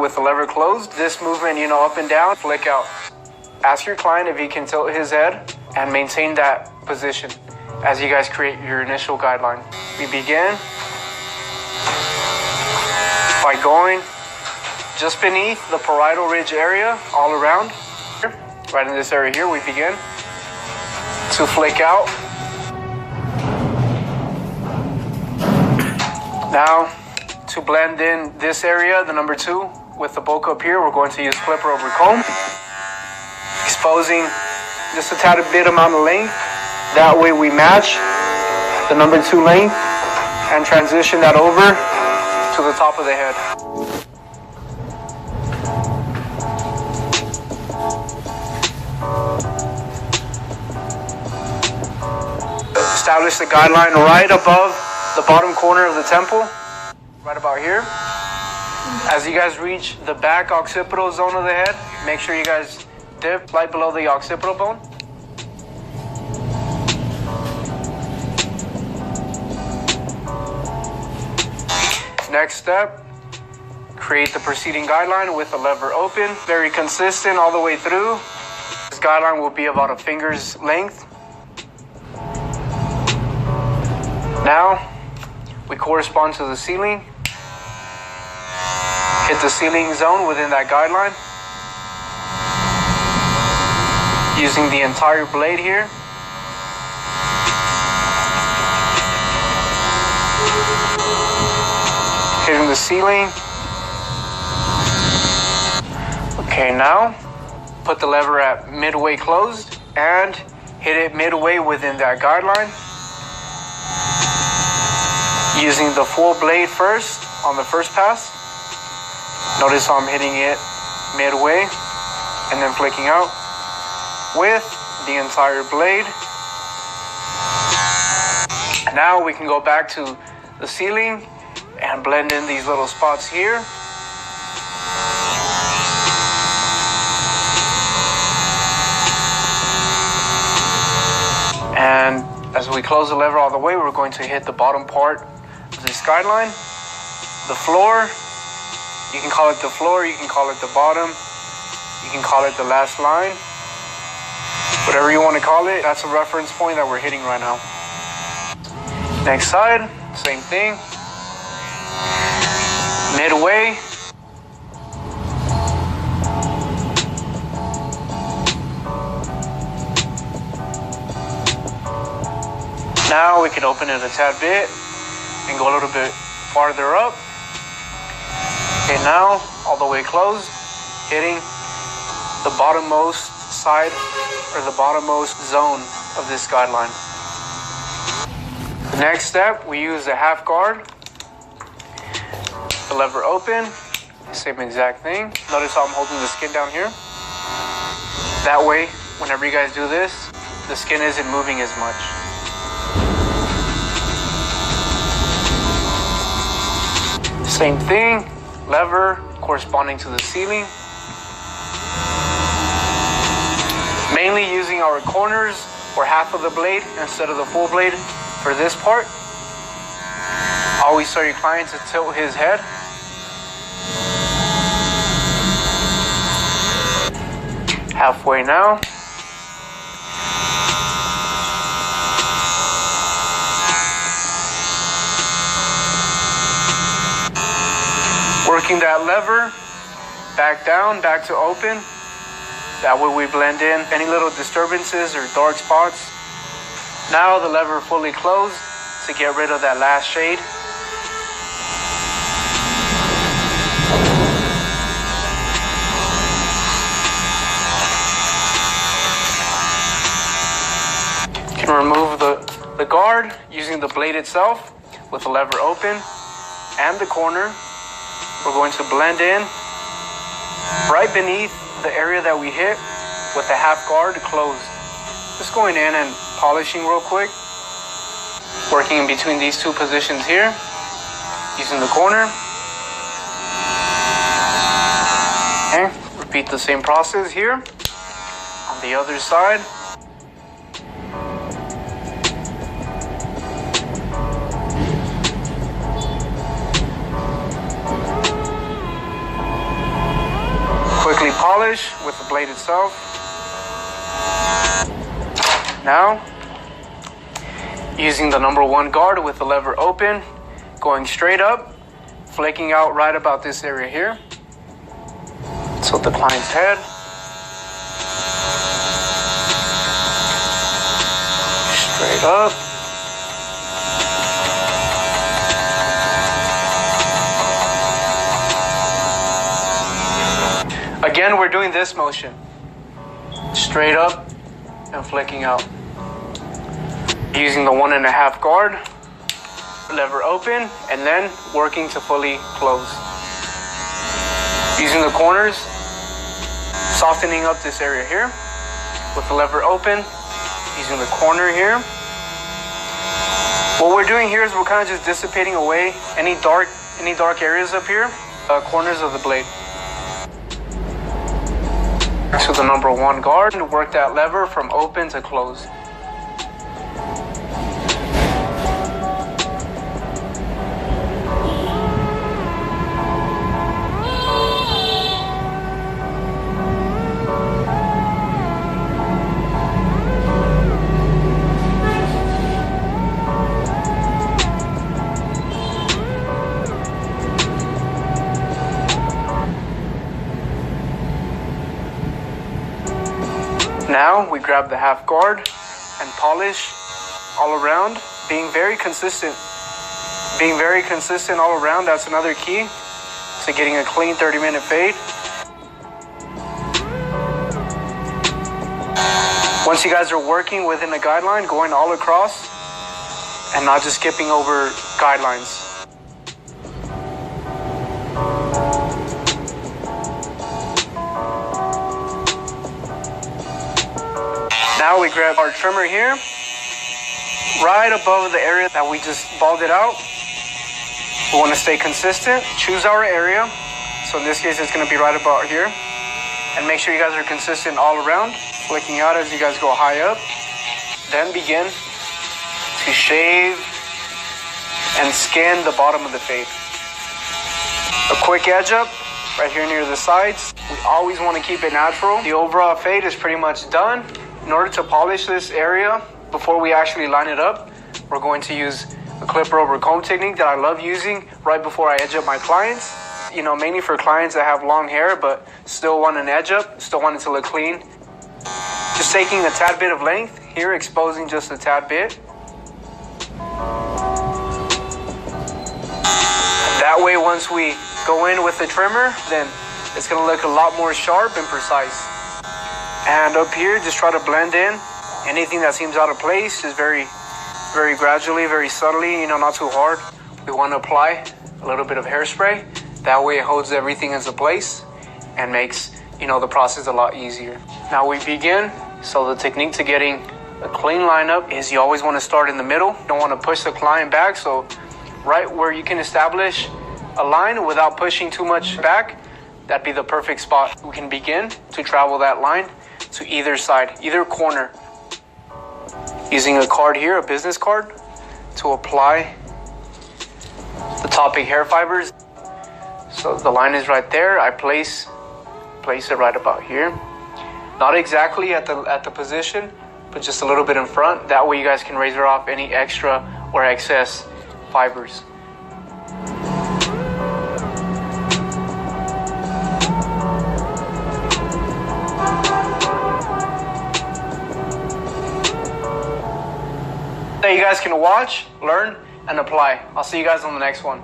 with the lever closed. This movement, up and down, flick out. Ask your client if he can tilt his head and maintain that position as you guys create your initial guideline. We begin by going just beneath the parietal ridge area all around. Right in this area here, we begin to flick out. Now, to blend in this area, the number 2, with the bulk up here, we're going to use flipper over comb, exposing just a tad bit amount of length. That way we match the number 2 length and transition that over to the top of the head. Establish the guideline right above the bottom corner of the temple, right about here. As you guys reach the back occipital zone of the head, make sure you guys dip right below the occipital bone. Next step, create the preceding guideline with the lever open. Very consistent all the way through. This guideline will be about a finger's length. Now, we correspond to the ceiling. Hit the ceiling zone within that guideline. Using the entire blade here. Hitting the ceiling. Okay, now put the lever at midway closed and hit it midway within that guideline. Using the full blade first on the first pass. Notice how I'm hitting it midway and then flicking out with the entire blade. Now we can go back to the ceiling and blend in these little spots here. And as we close the lever all the way, we're going to hit the bottom part of this guideline. The floor, you can call it the floor, you can call it the bottom, you can call it the last line. Whatever you want to call it, that's a reference point that we're hitting right now. Next side, same thing. Midway. Now we can open it a tad bit and go a little bit farther up. Okay, now all the way closed, hitting the bottommost side or the bottommost zone of this guideline. The next step, we use a half guard. The lever open, same exact thing. Notice how I'm holding the skin down here. That way, whenever you guys do this, the skin isn't moving as much. Same thing, lever corresponding to the ceiling. Mainly using our corners or half of the blade instead of the full blade for this part. Always tell your client to tilt his head. Halfway now. Working that lever, back down, back to open. That way we blend in any little disturbances or dark spots. Now the lever fully closed to get rid of that last shade. You can remove the guard using the blade itself with the lever open and the corner. We're going to blend in right beneath the area that we hit with the half guard closed. Just going in and polishing real quick. Working in between these two positions here, using the corner. Okay, repeat the same process here on the other side. polish with the blade itself. Now, using the number 1 guard with the lever open, going straight up, flaking out right about this area here. So the client's head. Straight up. Again, we're doing this motion. Straight up and flicking out. Using the 1.5 guard, lever open, and then working to fully close. Using the corners, softening up this area here with the lever open, using the corner here. What we're doing here is we're kind of just dissipating away any dark areas up here, corners of the blade. To the number 1 guard and work that lever from open to close. Now we grab the half guard and polish all around, being very consistent. Being very consistent all around, that's another key to getting a clean 30-minute fade. Once you guys are working within a guideline, going all across and not just skipping over guidelines. Now we grab our trimmer here, right above the area that we just balled it out. We want to stay consistent, choose our area. So in this case, it's going to be right about here. And make sure you guys are consistent all around, flicking out as you guys go high up. Then begin to shave and skin the bottom of the fade. A quick edge up right here near the sides. We always want to keep it natural. The overall fade is pretty much done. In order to polish this area, before we actually line it up, we're going to use a clipper over comb technique that I love using right before I edge up my clients. You know, mainly for clients that have long hair, but still want an edge up, still want it to look clean. Just taking a tad bit of length here, exposing just a tad bit. That way, once we go in with the trimmer, then it's gonna look a lot more sharp and precise. And up here, just try to blend in anything that seems out of place, just very gradually, very subtly, you know, not too hard. We want to apply a little bit of hairspray. That way it holds everything into place and makes, you know, the process a lot easier. Now we begin. So the technique to getting a clean lineup is you always want to start in the middle. You don't want to push the client back. So right where you can establish a line without pushing too much back, that'd be the perfect spot. We can begin to travel that line to either side, either corner. Using a card here, a business card, to apply the topic hair fibers. So the line is right there. I place it right about here. Not exactly at the position, but just a little bit in front. That way you guys can razor off any extra or excess fibers. That you guys can watch, learn, and apply. I'll see you guys on the next one.